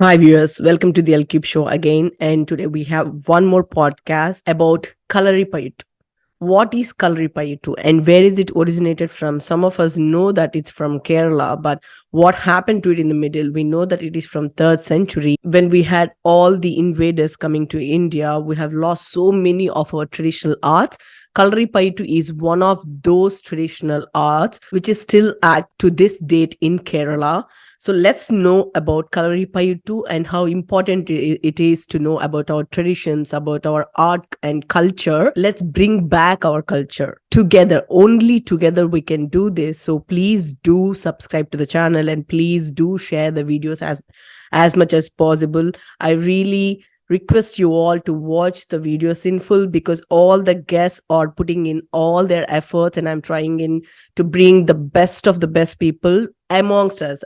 Hi, viewers. Welcome to the L Cube Show again. And today we have one more podcast about Kalaripayattu. What is Kalaripayattu and where is it originated from? Some of us know that it's from Kerala, but what happened to it in the middle? We know that it is from 3rd century. When we had all the invaders coming to India, we have lost so many of our traditional arts. Kalaripayattu is one of those traditional arts which is still act to this date in Kerala. So let's know about Kalaripayattu and how important it is to know about our traditions, about our art and culture. Let's bring back our culture together. Only together we can do this. So please do subscribe to the channel and please do share the videos as much as possible. I really request you all to watch the videos in full because all the guests are putting in all their efforts and I'm trying in to bring the best of the best people amongst us.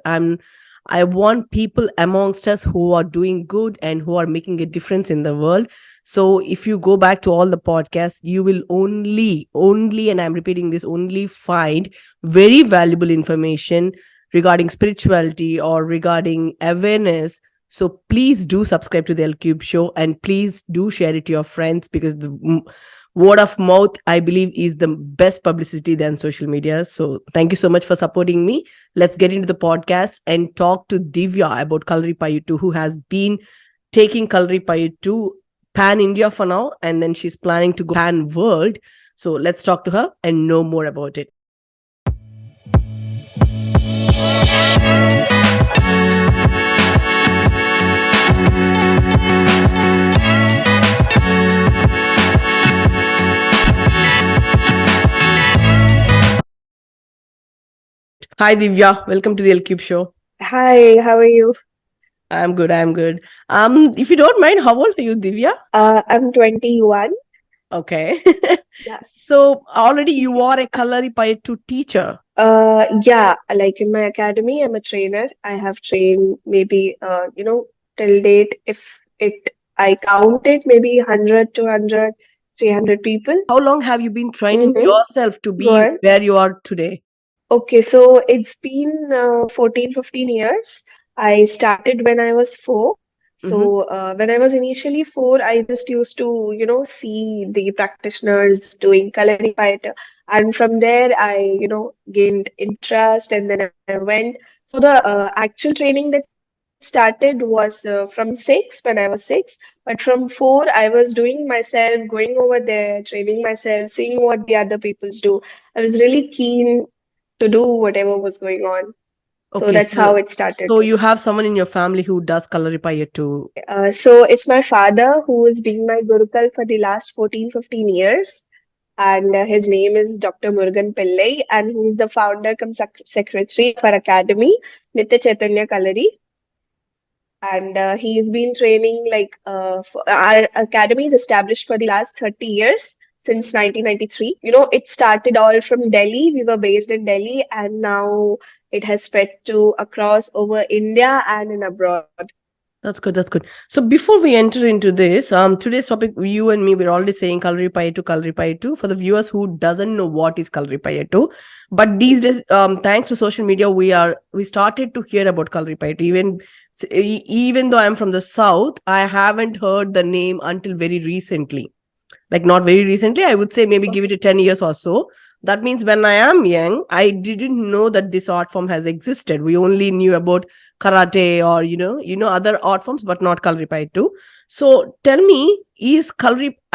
I want people amongst us who are doing good and who are making a difference in the world. So if you go back to all the podcasts, you will only, and I'm repeating this, only find very valuable information regarding spirituality or regarding awareness. So please do subscribe to the L Cube Show and please do share it to your friends because the word of mouth, I believe, is the best publicity than social media. So thank you so much for supporting me. Let's get into the podcast and talk to Divya about Kalaripayattu, who has been taking Kalaripayattu pan India for now, and then she's planning to go pan world. So let's talk to her and know more about it. Hi Divya, welcome to the L Cube Show. Hi, how are you? I'm good. I'm good. If you don't mind, how old are you, Divya? I'm 21. Okay. Yeah. So already you are a Kalaripayattu teacher. Yeah, like in my academy, I'm a trainer. I have trained maybe, till date, if I count it, maybe 100, 200, 300 people. How long have you been training Mm-hmm. yourself to Go be on. where you are today? Okay, so it's been 14, 15 years. I started when I was four. Mm-hmm. So when I was initially four, I just used to, see the practitioners doing Kalaripayattu. And from there, I, gained interest and then I went. So the actual training that started was from six, when I was six. But from four, I was doing myself, going over there, training myself, seeing what the other peoples do. I was really keen to do whatever was going on. So Okay, that's so how it started. so you have someone in your family who does Kalaripayattu. So it's my father who is being my Gurukul for the last 14, 15 years. And his name is Dr. Murugan Pillai, and he is the founder cum secretary of our academy, Nitya Chaitanya Kalari. And he's been training our academy is established for the last 30 years since 1993. It started all from Delhi. We were based in Delhi, and now it has spread to across over India and in abroad. That's good. That's good. So before we enter into this, today's topic, you and me, we're already saying Kalaripayattu, Kalaripayattu. For the viewers who doesn't know what is Kalaripayattu, but these days, thanks to social media, we started to hear about Kalaripayattu. Even though I'm from the south, I haven't heard the name until very recently. Like not very recently, I would say maybe give it a 10 years or so. That means when I am young, I didn't know that this art form has existed. We only knew about karate or other art forms, but not Kalaripayattu. So tell me, is Kalaripayattu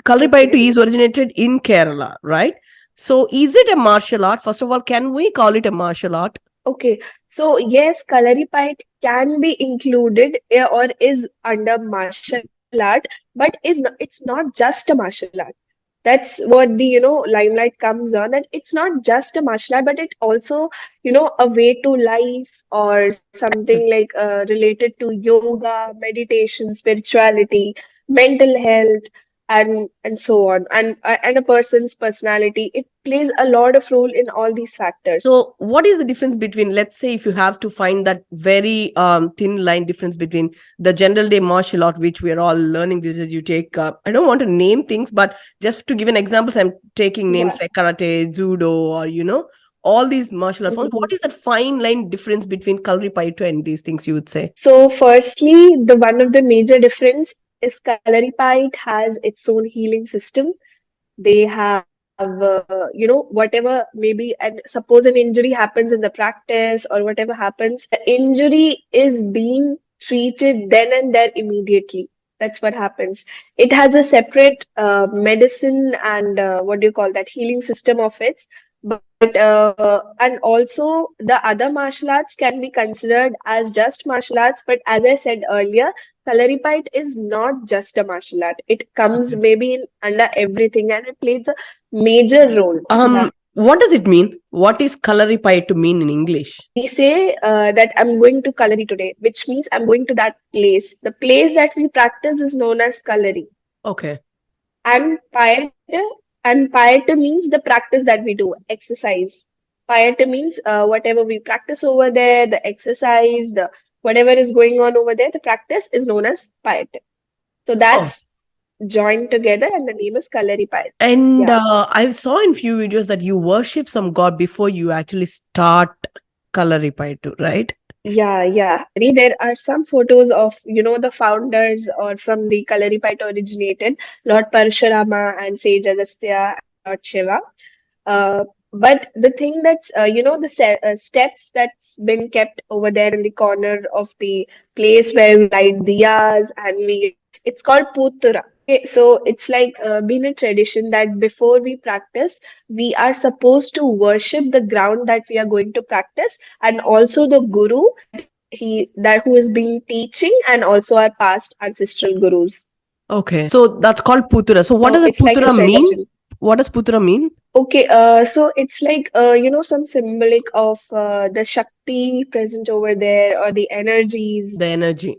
Okay. is originated in Kerala, right? So is it a martial art? First of all, can we call it a martial art? Okay. So yes, Kalaripayat can be included or is under martial art, but it's not just a martial art. That's what the limelight comes on, and it's not just a martial art, but it also a way to life or something like related to yoga, meditation, spirituality, mental health, and so on, and a person's personality. It plays a lot of role in all these factors. So, what is the difference between, let's say, if you have to find that very thin line difference between the general day martial art, which we are all learning this as you take, I don't want to name things, but just to give an example, I'm taking names Yeah. like karate, judo, or, all these martial art forms. Mhm. What is that fine line difference between Kalaripayattu and these things, you would say? So, firstly, the one of the major difference is Kalaripayat has its own healing system. They have, whatever maybe, and suppose an injury happens in the practice or whatever happens, the injury is being treated then and there immediately. That's what happens. It has a separate medicine and what do you call that, healing system of its. But and also the other martial arts can be considered as just martial arts. But as I said earlier, Kalaripayat is not just a martial art. It comes Okay. maybe in under everything, and it plays a major role. Yeah. What does it mean? What is Kalaripayattu mean in English? We say that I'm going to Kalari today, which means I'm going to that place. The place that we practice is known as Kalari. Okay. And Payata means the practice that we do, exercise. Payata means whatever we practice over there, the exercise, the whatever is going on over there, the practice is known as Payata. So Oh. that's joined together, and the name is Kalari Payat. And Yeah. I saw in few videos that you worship some god before you actually start Kalaripayattu, right? Yeah, yeah. There are some photos of, the founders or from the Kalaripayat originated, Lord Parashurama and Sage Agastya and Lord Shiva. But the thing that's, the steps that's been kept over there in the corner of the place where we light diyas and it's called Putura. Okay, so it's like been a tradition that before we practice, we are supposed to worship the ground that we are going to practice, and also the guru that who is being teaching, and also our past ancestral gurus. Okay. So that's called Putura. So what So does a it's like a Putura mean? tradition. What does Putura mean? Okay, so it's like some symbolic of the Shakti present over there, or the energies. The energy.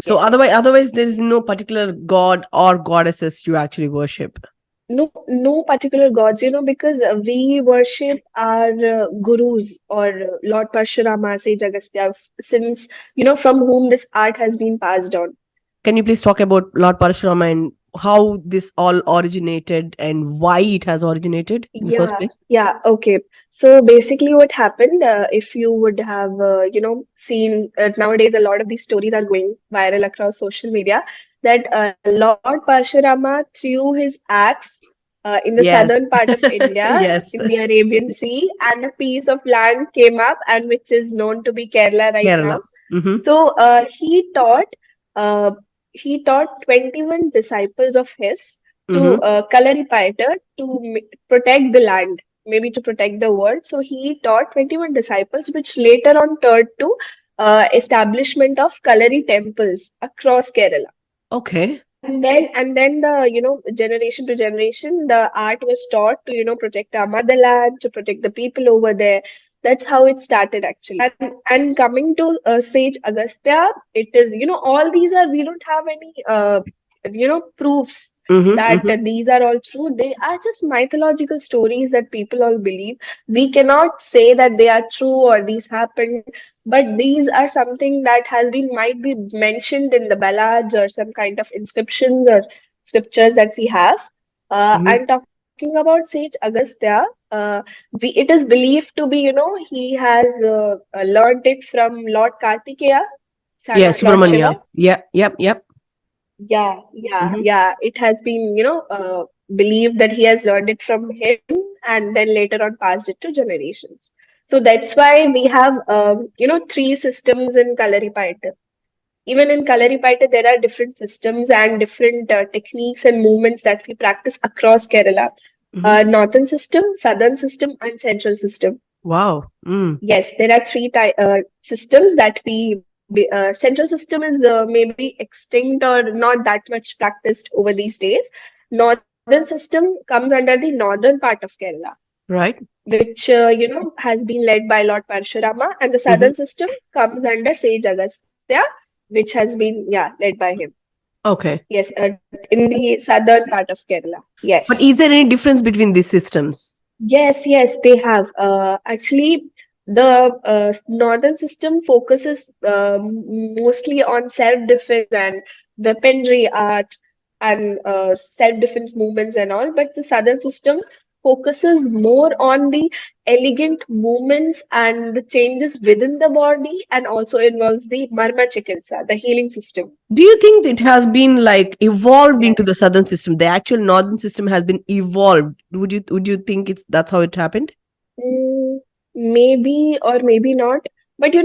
So Yes. otherwise there is no particular god or goddesses you actually worship. No particular gods, because we worship our gurus, or Lord Parshurama, Sage Agastya, since, from whom this art has been passed on. Can you please talk about Lord Parashurama and how this all originated and why it has originated in the first Yeah, place? yeah, okay. So basically, what happened, if you would have, seen nowadays, a lot of these stories are going viral across social media, that Lord Parshurama threw his axe in the Yes. southern part of India, Yes. in the Arabian Sea, and a piece of land came up, and which is known to be Kerala right Kerala. now. Mm-hmm. So uh, he taught 21 disciples of his to Mm-hmm. Kalaripayattu to protect the land, maybe to protect the world. So he taught 21 disciples, which later on turned to establishment of Kalari temples across Kerala. Okay. And then the generation to generation, the art was taught to protect our motherland, to protect the people over there. That's how it started actually. And coming to Sage Agastya, it is all these are, we don't have any proofs Mm-hmm. that Mm-hmm. these are all true. They are just mythological stories that people all believe. We cannot say that they are true or these happened, but these are something that has been might be mentioned in the ballads or some kind of inscriptions or scriptures that we have. Mm-hmm. I'm talking about Sage Agastya. It is believed to be, he has learned it from Lord Kartikeya, son Yeah, of Lord Subramanya. Shiva. Yeah, yep, yep. Yeah, yeah, Mm-hmm. yeah. It has been, believed that he has learned it from him, and then later on passed it to generations. So that's why we have, three systems in Kalaripayattu. Even in Kalaripayattu, there are different systems and different techniques and movements that we practice across Kerala. Mm-hmm. Northern system, southern system, and central system. Wow. Mm. Yes, there are three systems that central system is maybe extinct or not that much practiced over these days. Northern system comes under the northern part of Kerala, Right. which has been led by Lord Parshurama, and the Mm-hmm. southern system comes under Sage Agastya, which has been led by him. Okay. Yes, in the southern part of Kerala. But Yes. is there any difference between these systems? Yes, yes, they have. Actually, the northern system focuses mostly on self-defense and weaponry art and self-defense movements and all. But the southern system focuses more on the elegant movements and the changes within the body, and also involves the Marma Chikitsa, the healing system. Do you think it has been like evolved into Yes. the southern system? The actual northern system has been evolved. Would you think it's that's how it happened? Mm, maybe or maybe not. But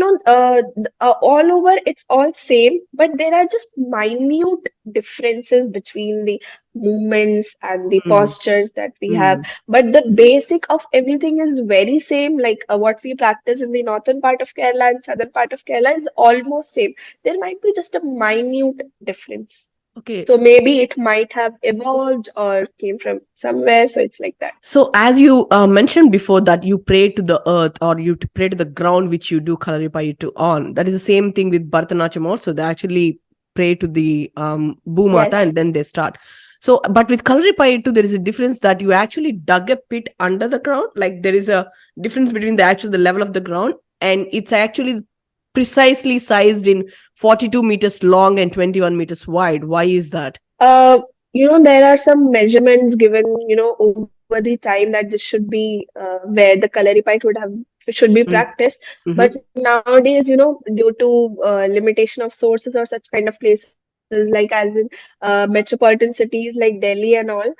all over it's all same, but there are just minute differences between the movements and the Mm, postures that we have. mm. But the basic of everything is very same. Like what we practice in the northern part of Kerala and southern part of Kerala is almost same. There might be just a minute difference. Okay. So maybe it might have evolved or came from somewhere. So it's like that. So, as you mentioned before, that you pray to the earth or you pray to the ground which you do Kalaripayattu on. That is the same thing with Bharatanatyam also. They actually pray to the Bhumata and Yes. then they start. So, but with Kalaripayattu, there is a difference that you actually dug a pit under the ground. Like there is a difference between the level of the ground, and it's actually precisely sized in 42 meters long and 21 meters wide. Why is that? Uh, there are some measurements given, over the time that this should be where the Kalaripayattu should be practiced. Mm-hmm. But nowadays, due to limitation of sources or such kind of places, like as in metropolitan cities like Delhi and all,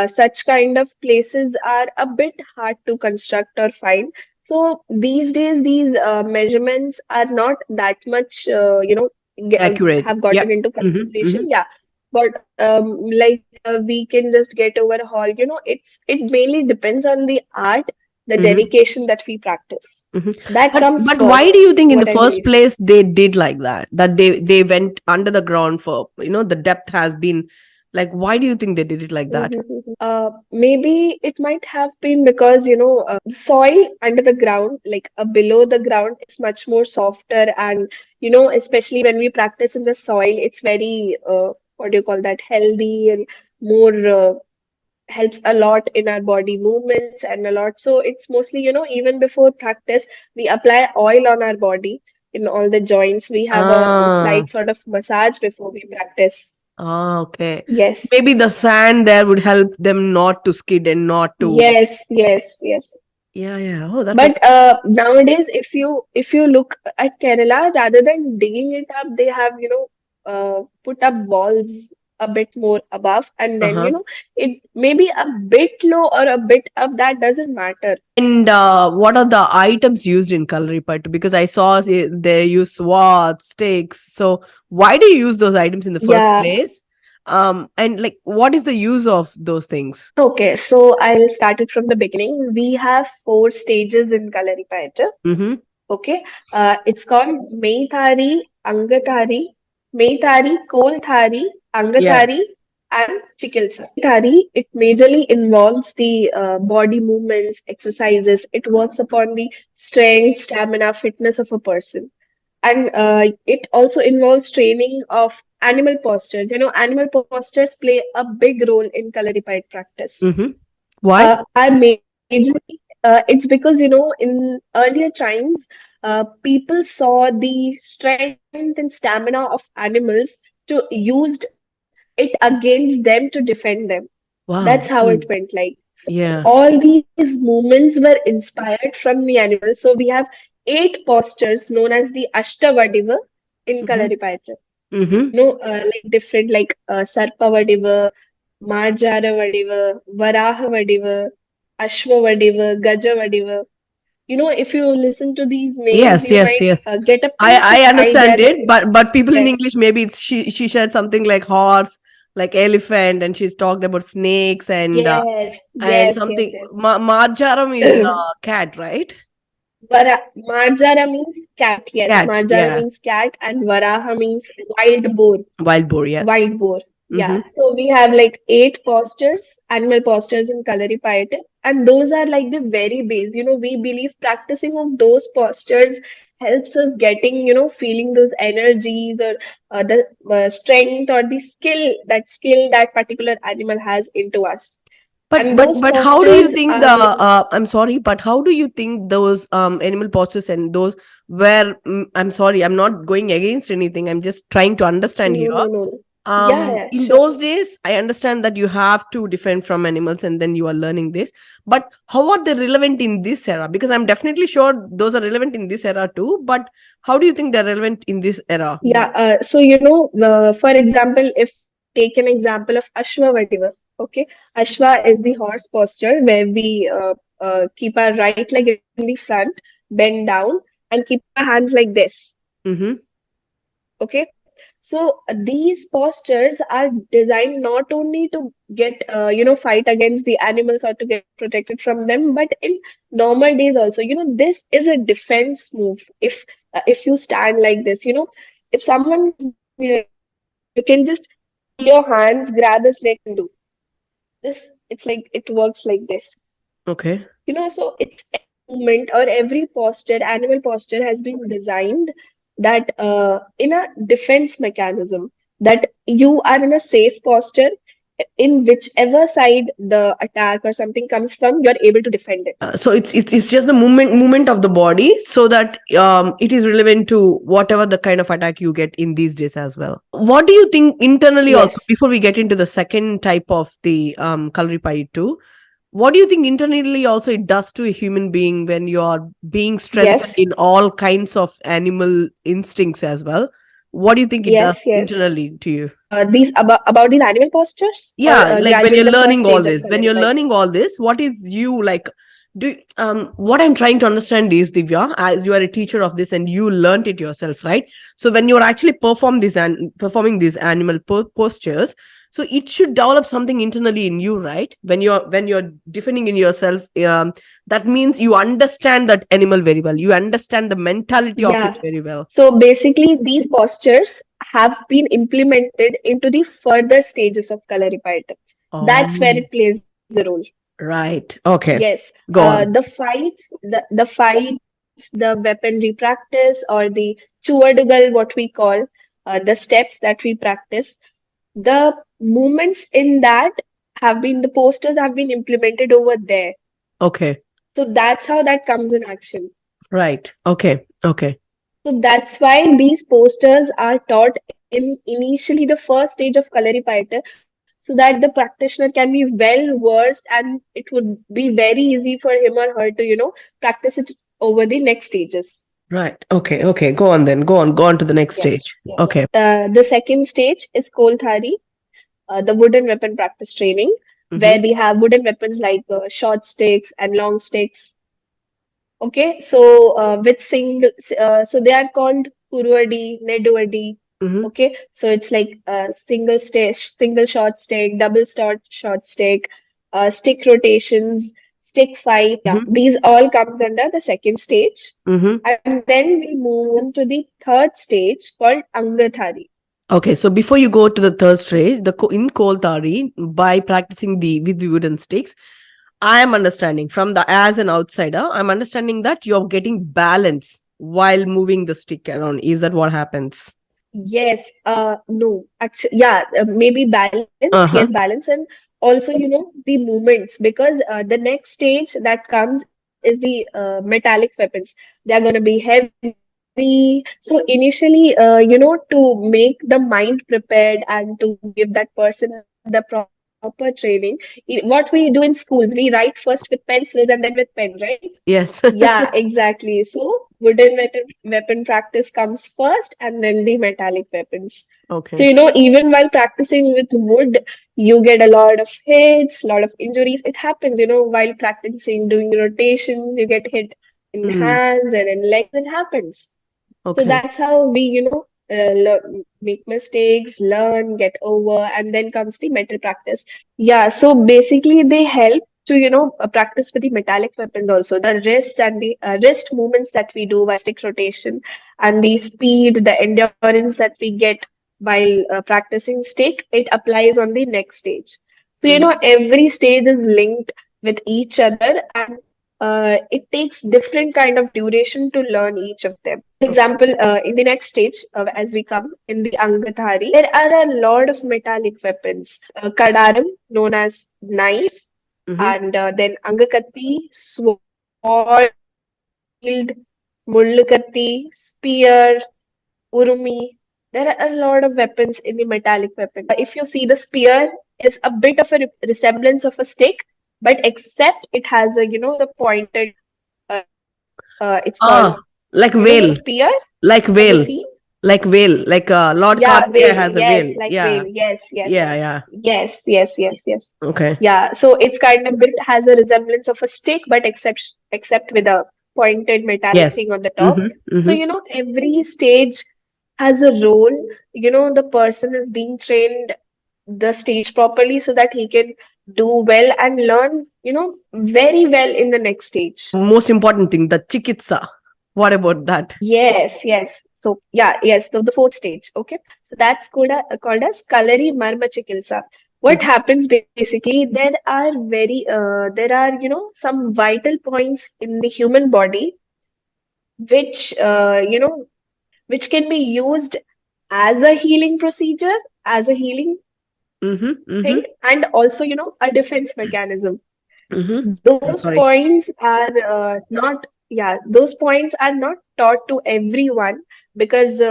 such kind of places are a bit hard to construct or find. So these days, these measurements are not that much, Accurate. have gotten Yep. into Mm-hmm. consideration. Mm-hmm. Yeah, but like we can just get over all. It mainly depends on the art, the Mm-hmm. dedication that we practice. Mhm. That comes But why do first, you think in the what I first believe. place they did like that? That they went under the ground for the depth has been like why do you think they did it like that? Maybe it might have been because, the soil under the ground, like below the ground, is much more softer. And, especially when we practice in the soil, it's very, what do you call that, healthy and more, helps a lot in our body movements and a lot. So it's mostly, even before practice, we apply oil on our body in all the joints. We have a Ah, slight sort of massage before we practice. okay. Yes. Maybe the sand there would help them not to skid and not to. Yes, yes, yes. Yeah, yeah. Oh, that makes. But nowadays, if you look at Kerala, rather than digging it up, they have put up walls a bit more above, and then Uh-huh. it may be a bit low or a bit up. That doesn't matter. And what are the items used in Kalari Pattu? Because I saw they use swords, sticks. So why do you use those items in the first Yeah. place? And like, what is the use of those things? Okay, so I'll start it from the beginning. We have four stages in Kalaripayattu. Mm-hmm. Okay, it's called Maithari, Angathari, Maithari, Kolthari, Yeah. Angathari, and Chikilsa. Maithari, it majorly involves the body movements, exercises. It works upon the strength, stamina, fitness of a person. And it also involves training of animal postures. Animal postures play a big role in Kalaripayat practice. Mm-hmm. Why? I majorly, it's because, in earlier times, people saw the strength and stamina of animals to used it against them to defend them. That's Wow. how it Mm. went. Like, so Yeah. all these movements were inspired from the animals. So we have 8 postures known as the Ashtavadiva in Mm-hmm. Kalaripayattu. Mm-hmm. Like different, like Sarpavadiva, Marjaravadiva, Varahawadiva, Ashwavadiva, Gajavadiva. If you listen to these names, Yes, you yes, might yes. get a I basic idea understand that it, but people in yes, English maybe it's she said something like horse, like elephant, and she's talked about snakes yes, and yes, yes, something. yes. Marjaram is cat, right? Marjara means cat. Yes, Cat. Marjara Yeah. means cat, and Varaha means wild boar. Wild boar. Yeah. Wild boar. Mm-hmm. Yeah. So we have like 8 postures, animal postures in Kalaripayattu, and those are like the very base. We believe practicing of those postures helps us getting, feeling those energies or the strength or the skill that particular animal has into us. But And but those but how do you postures think are, the I'm sorry, but how do you think those animal postures and those where I'm sorry, I'm not going against anything. I'm just trying to understand no, here. no, no. Yeah, In sure. those days, I understand that you have to defend from animals and then you are learning this. But how are they relevant in this era? Because I'm definitely sure those are relevant in this era too. But how do you think they're relevant in this era? Yeah, so for example, if take an example of Ashwa Vadiva, okay, Ashwa is the horse posture where we keep our right leg in the front, bend down, and keep our hands like this. Mm-hmm. Okay, so these postures are designed not only to get fight against the animals or to get protected from them, but in normal days also. This is a defense move. If you stand like this, if someone is near you, you can just pull your hands, grab his neck, and do this. It's like it works like this. Okay. So it's every movement or every posture, animal posture has been designed that in a defense mechanism, that you are in a safe posture in whichever side the attack or something comes from, you're able to defend it. So it's just the movement of the body, so that it is relevant to whatever the kind of attack you get in these days as well. What do you think internally also, Yes, before we get into the second type of the Kalaripayattu? What do you think internally also it does to a human being when you are being strengthened yes, in all kinds of animal instincts as well? What do you think it does yes. internally to you? These about these animal postures, or Yeah, like when gradually you're the first learning all stage of this, when you're Kalaripayattu. learning all this, what is you like? Do what I'm trying to understand is, Divya, as you are a teacher of this and you learned it yourself, right? So when you're actually performing these animal postures, so it should develop something internally in you, right? When you're defending in yourself, that means you understand that animal very well. You understand the mentality of it Yeah. very well. So basically, these postures have been implemented into the further stages of Kalaripayattu. That's where Oh, it plays a role. right. Okay. Yes. Go on. The fights, the weaponry practice, or the chuadugal, what we call the steps that we practice, the movements in that the posters have been implemented over there. Okay. So that's how that comes in action. Right. Okay. Okay. So that's why these posters are taught in initially the first stage of Kalaripayattu, so that the practitioner can be well versed and it would be very easy for him or her to, practice it over the next stages. Right. Okay. Okay. Go on then. Go on to the next Yes, stage. yes. Okay. The second stage is Kolthari, the wooden weapon practice training, Mm-hmm. where we have wooden weapons like short sticks and long sticks. Okay, so so they are called Kuruadi, Neduadi. Mm-hmm. Okay, so it's like single stick, single short stick, double short stick, stick rotations, stick fight. Yeah, Mm-hmm. these all comes under the second stage, Mm-hmm. and then we move on to the third stage called Angathari. Okay. So before you go to the third stage, in Koltari, by practicing the with the wooden sticks, I am understanding from the as an outsider, I'm understanding that you're getting balance while moving the stick around. Is that what happens? Yes, no, actually, yeah, maybe balance, yes, Uh-huh. balance, and also, the movements, because the next stage that comes is the metallic weapons. They are going to be heavy. So initially, to make the mind prepared and to give that person the proper training, what we do in schools, we write first with pencils and then with pen, right? Yes. Yeah, exactly. So weapon practice comes first and then the metallic weapons. So, Okay. even while practicing with wood, you get a lot of hits, a lot of injuries. It happens, while practicing doing rotations, you get hit in Mm. hands and in legs. It happens. So Okay. that's how we, make mistakes, learn, get over, and then comes the mental practice. Yeah, so basically they help to, practice with the metallic weapons also. The wrists and the wrist movements that we do while stick rotation, and the speed, the endurance that we get while practicing stick, it applies on the next stage. So, Mm-hmm. every stage is linked with each other, and it takes different kind of duration to learn each of them. For example, in the next stage, as we come in the Angathari, there are a lot of metallic weapons. Kadaram, known as knife, Mm-hmm. and then Angakatti, sword, shield, Mullukatti, spear, Urumi. There are a lot of weapons in the metallic weapon. If you see, the spear is a bit of a resemblance of a stick, but except it has a, the pointed, it's called, Ah, like the whale, spear. like Have you whale, seen? like Lord Yeah, Kartikeya whale. has a Yes, whale. like Yeah, whale. Yes, yes. yeah, yeah. Yes. Okay. Yeah, so it's kind of bit has a resemblance of a stick, but except with a pointed metallic Yes. thing on the top. Mm-hmm. So, Mm-hmm. every stage has a role. The person is being trained the stage properly so that he can do well and learn, very well in the next stage. Most important thing, the chikitsa. What about that? Yes. So yeah, yes, the fourth stage. Okay. So that's called as Kalari Marma Chikilsa. What Mhm. happens basically, there are, some vital points in the human body which, which can be used as a healing procedure, as a healing Mm-hmm. Mm-hmm. thing, and also, a defense mechanism. Mm-hmm. Those Sorry. points are those points are not taught to everyone because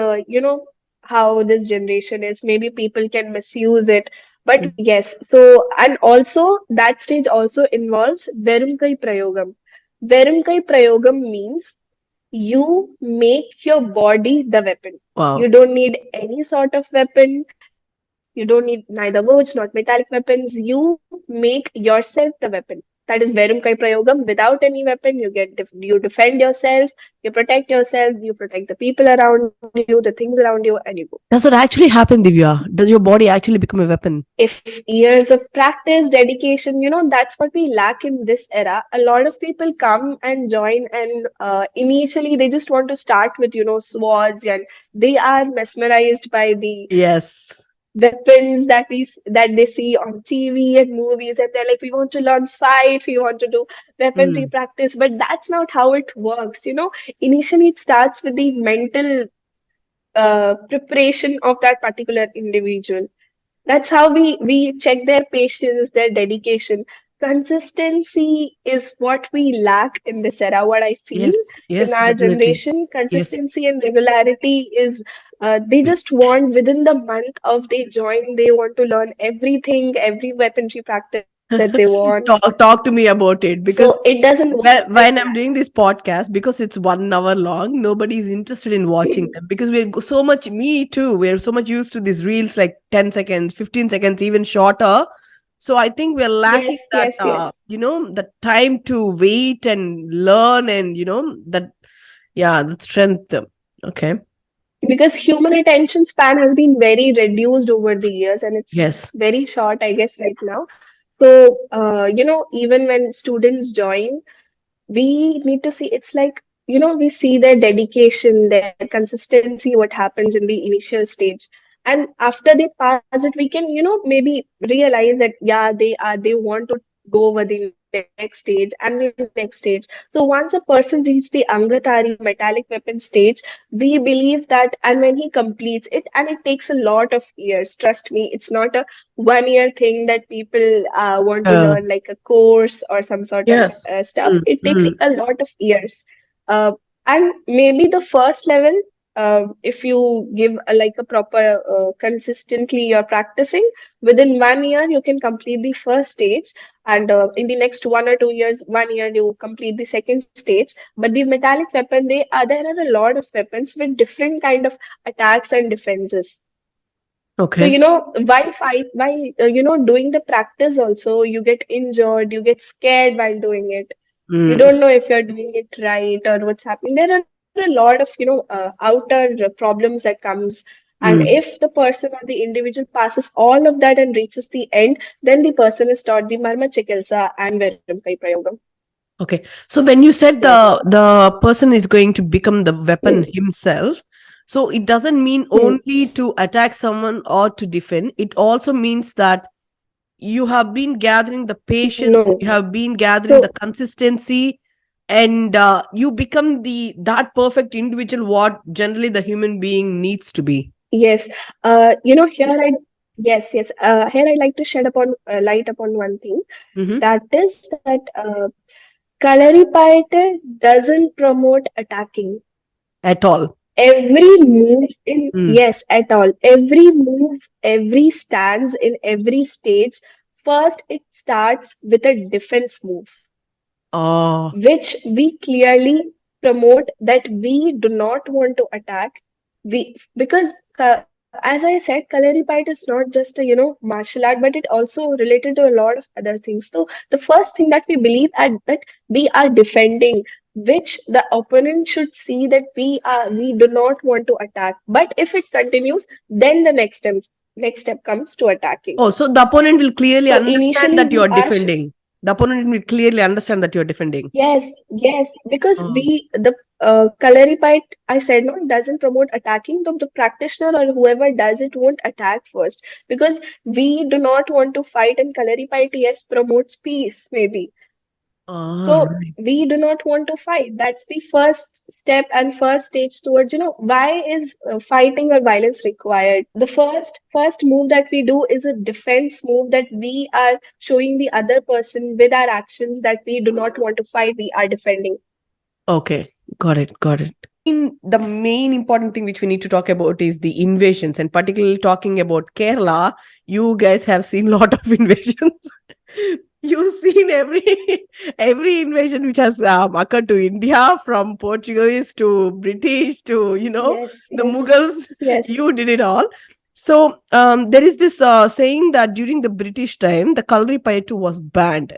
how this generation is. Maybe people can misuse it. But Mm. yes, so and also that stage also involves Verumkai Prayogam. Verumkai Prayogam means you make your body the weapon. You Wow. don't need any sort of weapon. You don't need neither words nor metallic weapons. You make yourself the weapon. That is Verum Kai Prayogam. Without any weapon, you defend yourself, you protect yourself, you protect the people around you, the things around you, and you go. Does it actually happen, Divya? Does your body actually become a weapon? If years of practice, dedication, that's what we lack in this era. A lot of people come and join, and initially they just want to start with, swords, and they are mesmerized by the Yes. weapons that they see on TV and movies, and they're like, we want to learn fight, we want to do weaponry Mm. practice, but that's not how it works. Initially it starts with the mental preparation of that particular individual. That's how we check their patience, their dedication. Consistency is what we lack in this era. What I feel Yes. in Yes. our Definitely. generation, Yes. consistency and regularity is. They just want within the month of they join, they want to learn everything, every weaponry practice that they want. Talk to me about it, So because it doesn't work like when that. I'm doing this podcast, because it's 1 hour long, nobody is interested in watching them, because we're so much, me too, we're so much used to these reels like 10 seconds, 15 seconds, even shorter. So I think we're lacking Yes, that, yes, yes. the time to wait and learn, and that, yeah, the strength. Okay. Because human attention span has been very reduced over the years and it's Yes. very short, I guess, right now. So, even when students join, we need to see it's like, we see their dedication, their consistency, what happens in the initial stage. And after they pass it, we can, maybe realize that, yeah, they want to go over the next stage and the next stage. So once a person reaches the Angatari metallic weapon stage, we believe that, and when he completes it, and it takes a lot of years, trust me, it's not a 1 year thing that people want to Uh, learn like a course or some sort of yes. stuff. Mm, It takes mm. a lot of years. Uh, and maybe the first level, if you give like a proper, consistently you're practicing, within 1 year, you can complete the first stage. And in the next 1 or 2 years, 1 year, you complete the second stage. But the metallic weapon, there are a lot of weapons with different kind of attacks and defenses. So, Okay. while doing the practice also, you get injured, you get scared while doing it. You Mm. don't know if you're doing it right or what's happening. There are a lot of, outer problems that comes. And Mm. if the person or the individual passes all of that and reaches the end, then the person is taught the Marma Chikilsa and Verum Kai Prayogam. Okay. So when you said Yes. the person is going to become the weapon himself, so it doesn't mean Hmm. only to attack someone or to defend. It also means that you have been gathering the patience, No. you have been gathering the So, consistency, and you become that perfect individual what generally the human being needs to be. yes. Here yes. Here I'd like to shed upon light upon one thing. Hmm. That is that Kalaripayattu doesn't promote attacking. At all. Every move in, Mm. yes, at all. Every move, every stance in every stage, first it starts with a defense move, Oh. which we clearly promote that we do not want to attack. We because as I said, Kalaripayattu is not just a martial art, but it also related to a lot of other things. So the first thing that we believe at that we are defending, which the opponent should see that we do not want to attack. But if it continues, then the next step comes to attacking. Oh, so the opponent will clearly So understand initially that you we are are defending. The opponent will clearly understand that you are defending. yes, yes, because Oh. the Kalaripayat, I said no, it doesn't promote attacking. The practitioner or whoever does it won't attack first because we do not want to fight, and Kalaripayat, yes, promotes peace, maybe. Ah, So right. we do not want to fight. That's the first step and first stage towards, why is fighting or violence required? The first move that we do is a defense move that we are showing the other person with our actions that we do not want to fight, we are defending. Okay, got it, got it. The main important thing which we need to talk about is the invasions, and particularly talking about Kerala, you guys have seen lot of invasions. You've seen every invasion which has occurred to India, from Portuguese to British to Yes, the yes, Mughals. yes. You did it all. So there is this saying that during the British time, the Kalari Payattu was banned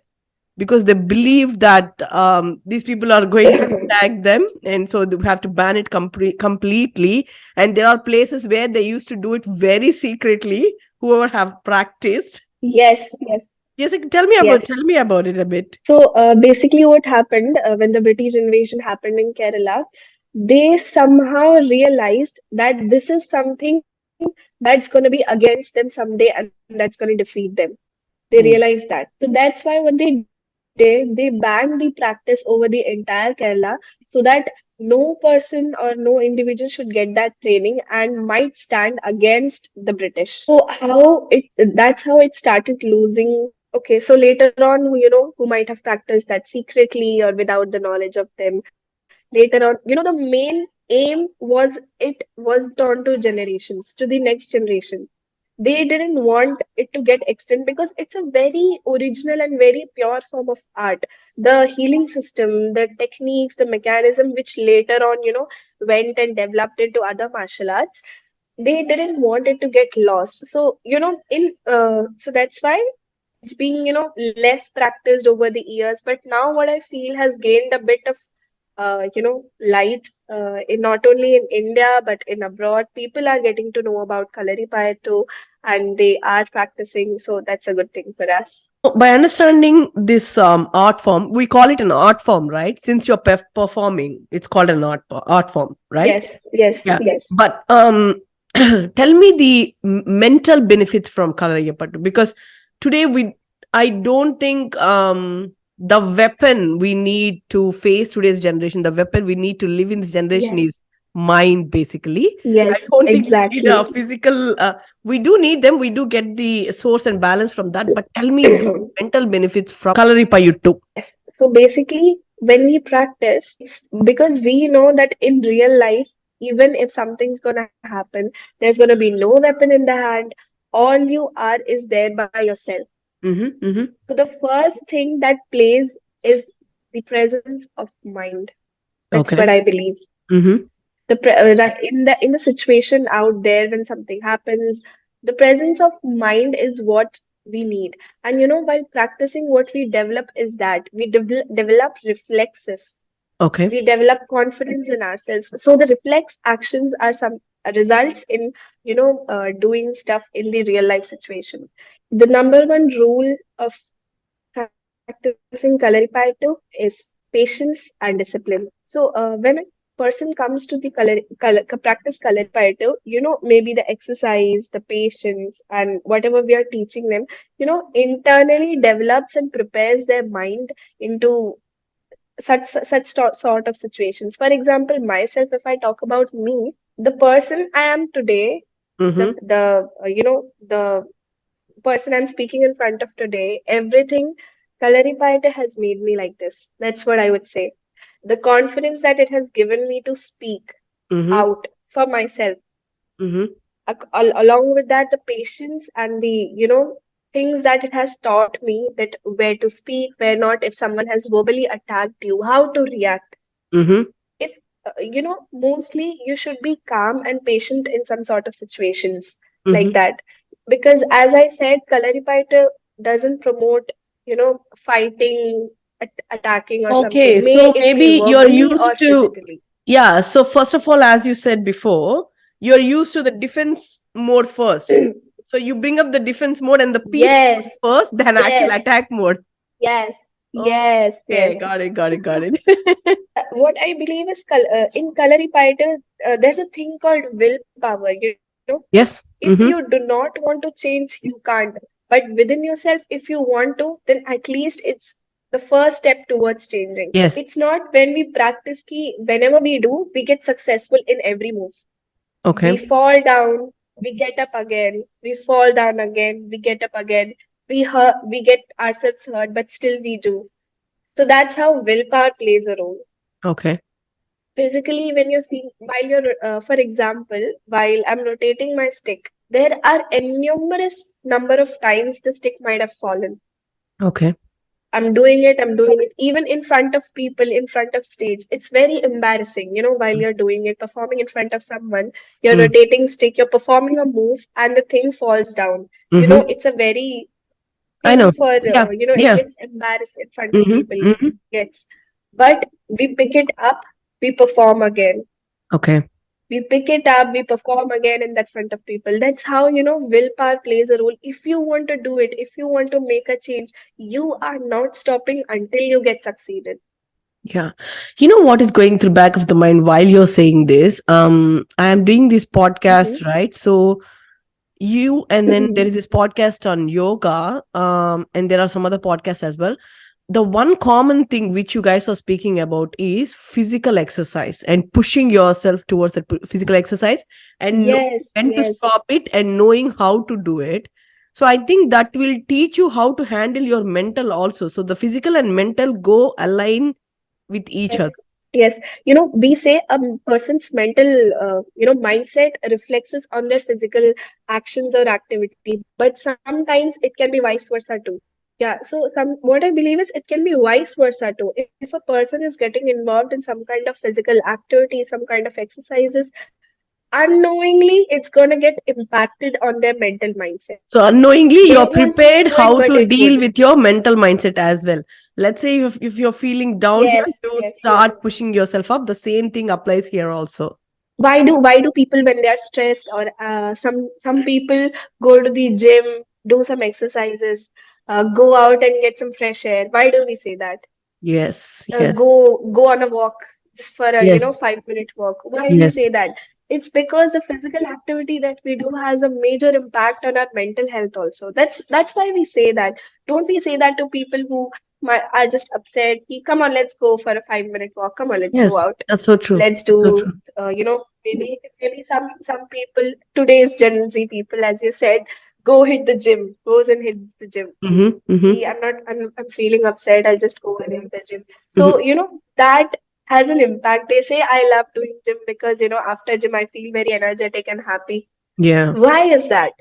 because they believed that these people are going to attack them, and so they have to ban it completely. And there are places where they used to do it very secretly, whoever have practiced. Yes, yes, Yes, tell yes. me about it a bit. So basically, what happened when the British invasion happened in Kerala, they somehow realized that this is something that's going to be against them someday and that's going to defeat them. They Mm. realized that. So that's why what they did, they banned the practice over the entire Kerala so that no person or no individual should get that training and might stand against the British. So that's how it started losing. Okay, so later on, who might have practiced that secretly or without the knowledge of them. Later on, the main aim was turned to generations, to the next generation. They didn't want it to get extinct because it's a very original and very pure form of art. The healing system, the techniques, the mechanism, which later on, went and developed into other martial arts, they didn't want it to get lost. So, in so that's why it's being, less practiced over the years. But now what I feel has gained a bit of light in not only in India but in abroad. People are getting to know about Kalaripayattu and they are practicing, so that's a good thing for us. By understanding this art form, we call it an art form, right? Since you're performing, it's called an art form, right? Yes, yes, Yeah. yes. But tell me the mental benefits from Kalaripayattu, because today I don't think the weapon we need to face today's generation, the weapon we need to live in this generation Yes, is mind, basically. I yes, don't think we need a exactly. physical. We do need them. We do get the source and balance from that. But tell me the mental benefits from Kalaripayattu. Yes. So basically, when we practice, it's because we know that in real life, even if something's gonna happen, there's gonna be no weapon in the hand. All you are is there by yourself. Mm-hmm, mm-hmm. So the first thing that plays is the presence of mind. That's what Okay. I believe. Mm-hmm. That in the situation out there when something happens, the presence of mind is what we need. And while practicing, what we develop is that we develop reflexes. Okay. We develop confidence in ourselves. So the reflex actions are some results in doing stuff in the real life situation. The number one rule of practicing Kalaripayattu is patience and discipline. So when a person comes to the practice Kalaripayattu, maybe the exercise, the patience, and whatever we are teaching them, internally develops and prepares their mind into sort of situations. For example, myself, if I talk about me, the person I am today, Mm-hmm. the person I'm speaking in front of today, everything Kalaripayattu has made me like this. That's what I would say. The confidence that it has given me to speak. Mm-hmm. out for myself. Mm-hmm. Along with that, the patience and the, things that it has taught me, that where to speak, where not, if someone has verbally attacked you, how to react. Mm-hmm. If, mostly you should be calm and patient in some sort of situations like Mm-hmm. that. Because as I said, Kalaripayattu doesn't promote, fighting, attacking or Okay, something. May so it maybe be you're verbally or used to, physically. yeah. So first of all, as you said before, you're used to the defense mode first. So you bring up the defense mode and the peace mode Yes, first, then actual yes, attack mode. yes, yes, Okay, yes. got it, got it, got it. What I believe is in Kalaripayattu, there's a thing called willpower. If Yes. you do Mm-hmm. not want to change, you can't. But within yourself, if you want to, then at least it's the first step towards changing. Yes. It's not when we practice key, whenever we do, we get successful in every move. Okay. We fall down, we get up again, we fall down again, we get up again, we get ourselves hurt, but still we do. So that's how willpower plays a role. Okay. Physically, when you're seeing, while you're, for example, while I'm rotating my stick, there are innumerous number of times the stick might have fallen. Okay. I'm doing it, even in front of people, in front of stage. It's very embarrassing, while you're doing it, performing in front of someone, you're Mm. rotating stick, you're performing a move, and the thing falls down. Mm-hmm. It's a very I thing know. for, Yeah. it Yeah. gets embarrassed in front of Mm-hmm. people. Mm-hmm. Gets, but we pick it up, we perform again. Okay. We pick it up, we perform again in that front of people. That's how, willpower plays a role. If you want to do it, if you want to make a change, you are not stopping until you get succeeded. Yeah. You know what is going through back of the mind while you're saying this? I am doing this Mm-hmm. podcast, right? So you and then there is this podcast on yoga, and there are some other podcasts as well. The one common thing which you guys are speaking about is physical exercise and pushing yourself towards that physical exercise and knowing Yes, when to yes, stop it and knowing how to do it. So I think that will teach you how to handle your mental also. So the physical and mental go align with each other. yes, yes. We say a person's mental, mindset reflects on their physical actions or activity, but sometimes it can be vice versa too. Yeah, so what I believe is it can be vice versa too. If a person is getting involved in some kind of physical activity, some kind of exercises, unknowingly it's gonna get impacted on their mental mindset. So unknowingly, They you're won't do prepared it, but how it to would. deal with your mental mindset as well. Let's say if you're feeling down here, Yes, you yes, yes. start pushing yourself up. The same thing applies here also. Why do people when they are stressed, or some people go to the gym, do some exercises, go out and get some fresh air? Why do we say that? Yes, uh, yes, go go on a walk, just for a yes, 5-minute walk. Why we say yes, that? It's because the physical activity that we do has a major impact on our mental health also. That's why we say that. Don't we say that to people who are just upset? Come on, let's go for a 5-minute walk. Come on, let's go yes. out. That's so true. Let's So do, true. maybe some people, today's Gen Z people, as you said, go hit the gym, goes and hits the gym. Mm-hmm, mm-hmm, I'm feeling upset, I'll just go and hit the gym. mm-hmm. So, that has an impact. They say I love doing gym because, after gym I feel very energetic and happy. Yeah, Why is that?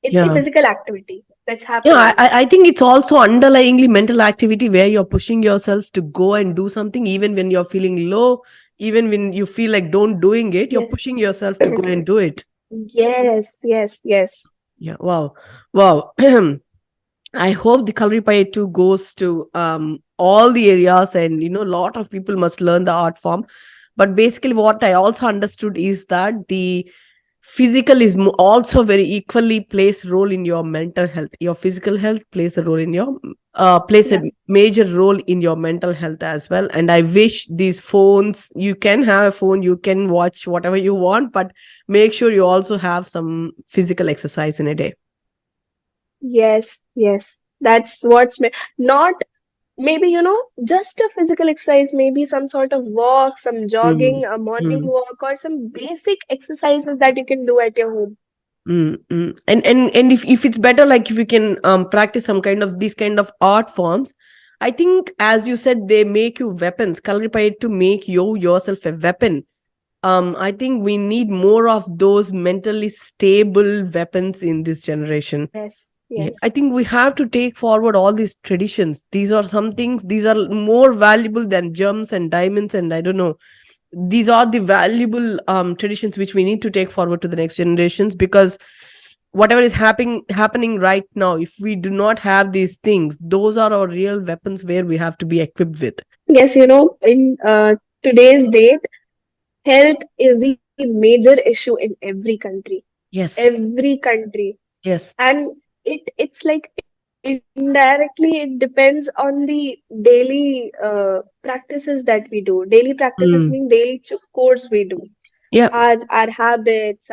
It's the yeah. physical activity that's Yeah, happening. I think it's also underlyingly mental activity where you're pushing yourself to go and do something, even when you're feeling low, even when you feel like don't doing it, you're Yes. pushing yourself to go and do it. Yes, yes, yes. Yeah, wow. Wow. I hope the Calorie Pie 2 goes to all the areas, and a lot of people must learn the art form. But basically, what I also understood is that the physical is also very equally plays role in your mental health. Your physical health plays a role in your plays a Yeah. major role in your mental health as well. And I wish these phones, you can have a phone, you can watch whatever you want, but make sure you also have some physical exercise in a day. Yes, yes. That's what's not maybe, just a physical exercise, maybe some sort of walk, some Mm, jogging, a morning mm. walk, or some basic exercises that you can do at your home. And if it's better, like if you can practice some kind of these kind of art forms, I think as you said, they make you weapons. Calorie Pie to make you yourself a weapon. I think we need more of those mentally stable weapons in this generation. Yes, Yeah, yes. I think we have to take forward all these traditions. These are some things, these are more valuable than gems and diamonds, and I don't know. These are the valuable traditions which we need to take forward to the next generations, because whatever is happening right now, if we do not have these things, those are our real weapons where we have to be equipped with. Yes, in today's date, health is the major issue in every country. Yes, Every country. yes. And it's like indirectly it depends on the daily practices that we do. Daily practices mean Mm. daily chores we do. Yeah. Our habits,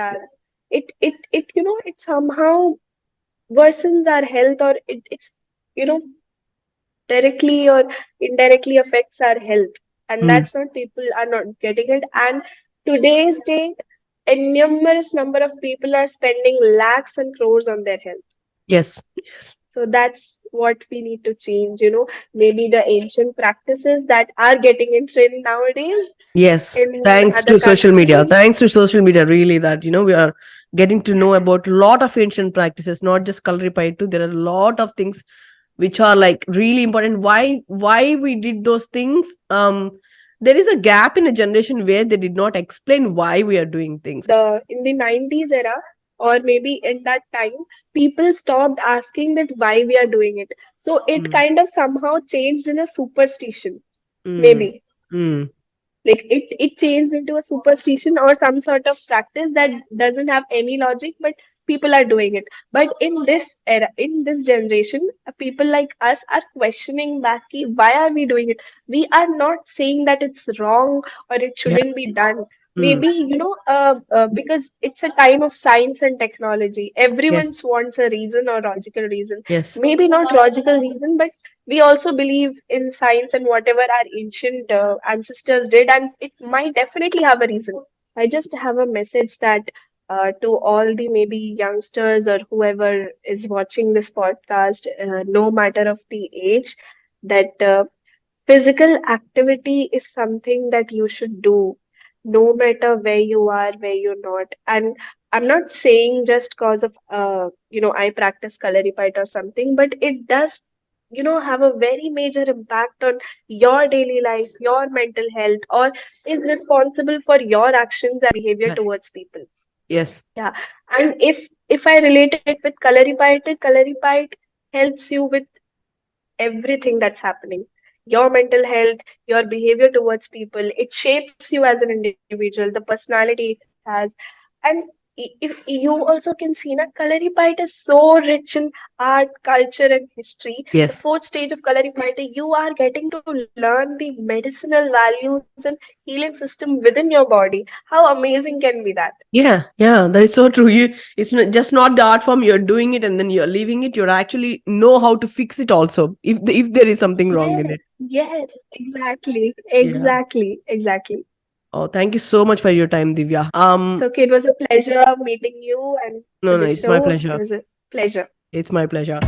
it somehow worsens our health, or it's you know directly or indirectly affects our health, and Mm. that's not, people are not getting it. And today's date, a numerous number of people are spending lakhs and crores on their health. Yes, yes. So that's what we need to change. Maybe the ancient practices that are getting in trend nowadays Yes, in thanks other to social media. countries. Thanks to social media, really, that we are getting to know about a lot of ancient practices, not just Kalari too. There are a lot of things which are like really important. Why we did those things? There is a gap in a generation where they did not explain why we are doing things. The in the 90s era, or maybe in that time, people stopped asking that why we are doing it. So it Mm, kind of somehow changed in a superstition, mm, maybe. mm. Like it changed into a superstition or some sort of practice that doesn't have any logic, but people are doing it. But in this era, in this generation, people like us are questioning back, ki, why are we doing it? We are not saying that it's wrong or it Yeah. shouldn't be done. Mm. Maybe because it's a time of science and technology, everyone Yes. wants a reason or logical reason. Yes. Maybe not logical reason, but we also believe in science and whatever our ancient ancestors did, and it might definitely have a reason. I just have a message that to all the maybe youngsters or whoever is watching this podcast, no matter of the age, that physical activity is something that you should do, no matter where you are, where you're not. And I'm not saying just cause of I practice Kalaripayat or something, but it does have a very major impact on your daily life, your mental health, or is responsible for your actions and behavior Yes. towards people. Yes. Yeah. And if I relate it with Kalaripayat helps you with everything that's happening. Your mental health, your behavior towards people, it shapes you as an individual, the personality it has. And if you also can see that Kalaripayat is so rich in art, culture, and history. The Yes. fourth stage of Kalaripayat, you are getting to learn the medicinal values and healing system within your body. How amazing can be that? Yeah, yeah, that is so true. It's not just not the art form. You're doing it and then you're leaving it. You're actually know how to fix it also, if there is something wrong in it. Yes, exactly, Yeah. exactly. Oh, thank you so much for your time, Divya. So, okay, it was a pleasure meeting you and No, for no, this it's my show. It pleasure. was a pleasure. It's my pleasure.